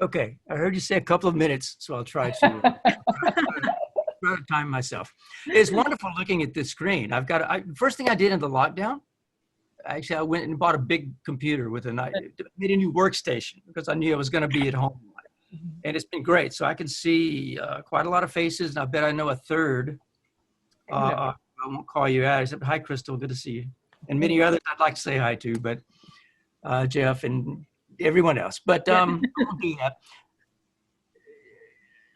Okay, I heard you say a couple of minutes, so I'll try to time myself. It's wonderful looking at this screen. First thing I did in the lockdown, actually, I went and bought a big computer made a new workstation because I knew I was going to be at home. And it's been great. So I can see quite a lot of faces, and I bet I know a third. I won't call you out, except hi, Crystal, good to see you. And many others I'd like to say hi to, but Jeff and everyone else. But I won't do that.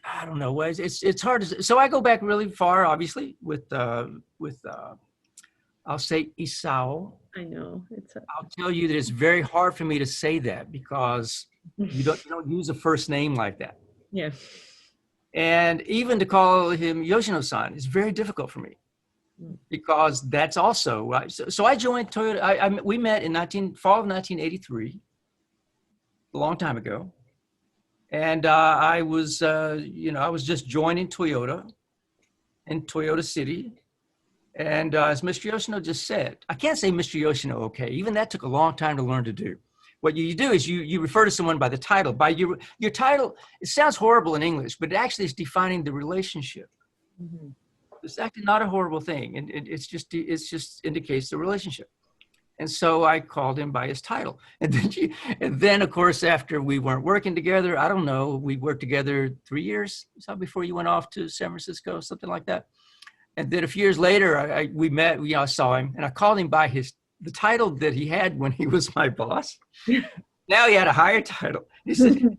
I don't know. It's hard to. So I go back really far, obviously, with I'll say Isao. I know. I'll tell you that it's very hard for me to say that because you don't use a first name like that. Yeah. And even to call him Yoshino-san is very difficult for me because that's also right. So I joined Toyota. We met in fall of 1983, a long time ago. And I was just joining Toyota in Toyota City. And as Mr. Yoshino just said, I can't say Mr. Yoshino, okay. Even that took a long time to learn to do. What you do is you refer to someone by the title. By your title, it sounds horrible in English, but it actually is defining the relationship. Mm-hmm. It's actually not a horrible thing. And it's just indicates the relationship. And so I called him by his title. And then of course, after we weren't working together, I don't know, we worked together 3 years before you went off to San Francisco, something like that. And then a few years later, we met, I saw him and I called him by the title that he had when he was my boss. Now he had a higher title. He said,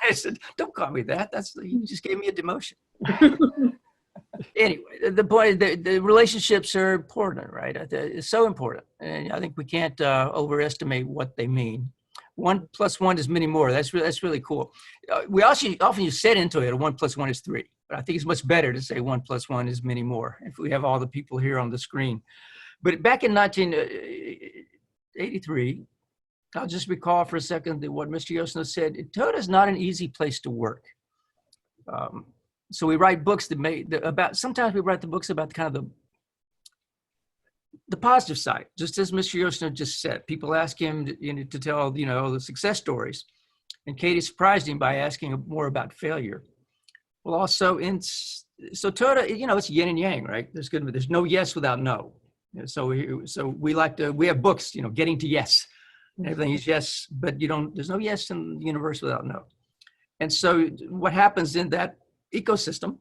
I said, don't call me that. You just gave me a demotion. Anyway, the point, the relationships are important, right? It's so important. And I think we can't overestimate what they mean. 1 + 1 is many more. That's really cool. We often use said into it, 1 + 1 is 3. But I think it's much better to say 1 + 1 is many more if we have all the people here on the screen. But back in 1983, I'll just recall for a second that what Mr. Yoshino said, Toyota is not an easy place to work. So we write books sometimes we write the books about kind of the positive side, just as Mr. Yoshino just said. People ask him to tell, the success stories. And Katie surprised him by asking more about failure. Well, also so Toyota, it's yin and yang, right? There's no yes without no. So we have books, getting to yes. Everything is yes, but there's no yes in the universe without no. And so what happens in that ecosystem,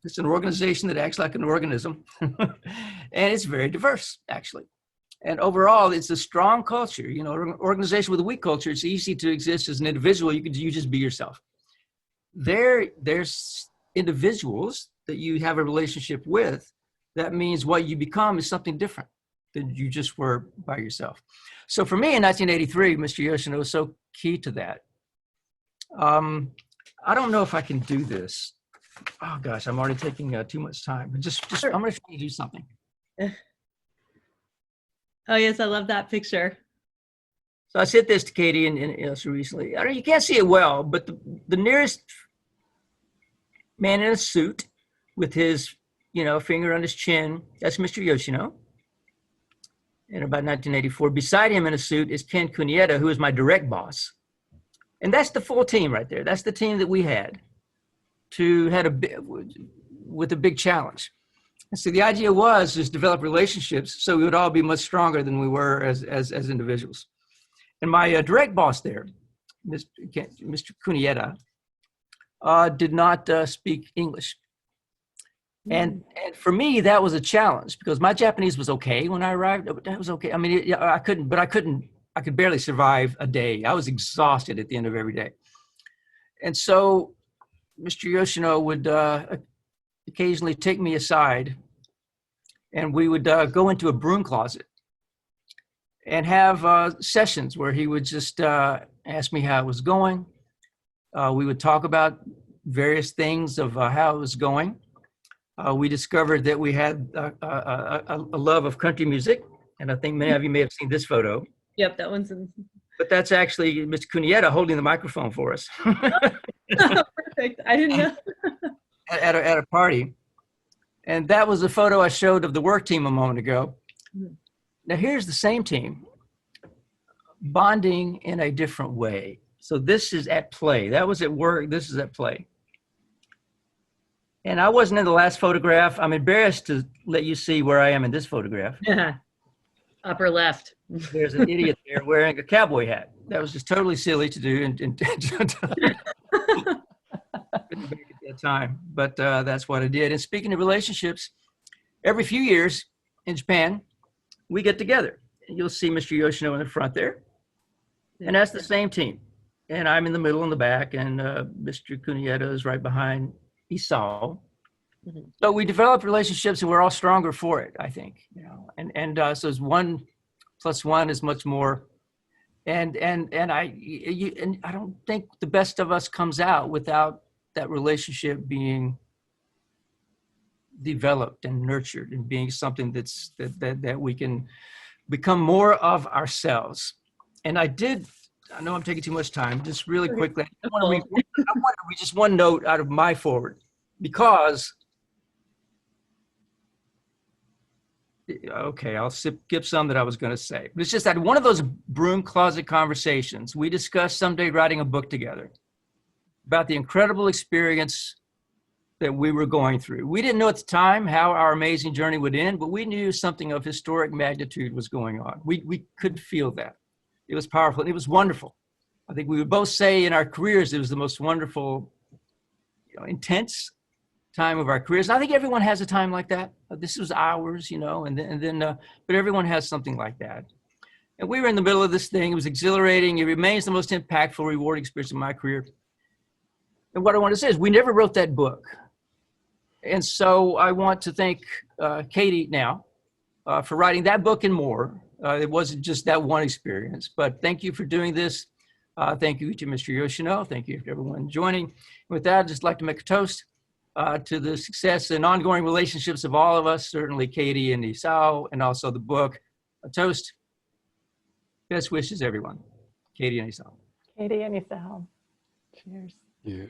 it's an organization that acts like an organism, and it's very diverse, actually. And overall, it's a strong culture. An organization with a weak culture, it's easy to exist as an individual. You just be yourself. There's individuals that you have a relationship with. That means what you become is something different than you just were by yourself. So for me in 1983, Mr. Yoshino was so key to that. I don't know if I can do this. Oh gosh, I'm already taking too much time. Sure. I'm going to try to do something. Oh yes, I love that picture. So I sent this to Katie and recently. You can't see it well, but the nearest man in a suit with his, finger on his chin, that's Mr. Yoshino. In about 1984, beside him in a suit is Ken Kunieta, who is my direct boss. And that's the full team right there. That's the team that we had with a big challenge. And so the idea was develop relationships so we would all be much stronger than we were as individuals. And my direct boss there, Mr. Kunieta, did not speak English. And for me, that was a challenge because my Japanese was okay when I arrived. That was okay. I mean, I could barely survive a day. I was exhausted at the end of every day. And so Mr. Yoshino would occasionally take me aside and we would go into a broom closet and have sessions where he would just ask me how it was going. We would talk about various things of how it was going. We discovered that we had a love of country music, and I think many of you may have seen this photo. Yep, that one's in. But that's actually Mr. Kunieta holding the microphone for us. Oh, perfect. I didn't know. at a party. And that was a photo I showed of the work team a moment ago. Now here's the same team bonding in a different way. So this is at play. That was at work. This is at play. And I wasn't in the last photograph. I'm embarrassed to let you see where I am in this photograph. Upper left. There's an idiot there wearing a cowboy hat. That was just totally silly to do and couldn't make it that time. But that's what I did. And speaking of relationships, every few years in Japan, we get together. You'll see Mr. Yoshino in the front there. And that's the same team. And I'm in the middle in the back, and Mr. Kunieta is right behind Isao. Mm-hmm. So we develop relationships, and we're all stronger for it, I think. You know, so it's 1 + 1 is much more. And I don't think the best of us comes out without that relationship being developed and nurtured and being something that we can become more of ourselves. And I know I'm taking too much time, just really quickly. I want to read just one note out of my foreword, because, okay, I'll skip some that I was going to say. But it's just that one of those broom closet conversations, we discussed someday writing a book together about the incredible experience that we were going through. We didn't know at the time how our amazing journey would end, but we knew something of historic magnitude was going on. We could feel that. It was powerful, and it was wonderful. I think we would both say in our careers, it was the most wonderful, intense time of our careers. And I think everyone has a time like that. This was ours, but everyone has something like that. And we were in the middle of this thing. It was exhilarating. It remains the most impactful, rewarding experience of my career. And what I want to say is we never wrote that book. And so I want to thank Katie now for writing that book and more. It wasn't just that one experience, but thank you for doing this. Thank you to Mr. Yoshino. Thank you to everyone joining. With that, I'd just like to make a toast to the success and ongoing relationships of all of us, certainly Katie and Isao, and also the book. A toast. Best wishes, everyone. Katie and Isao. Katie and Isao. Cheers. Yeah.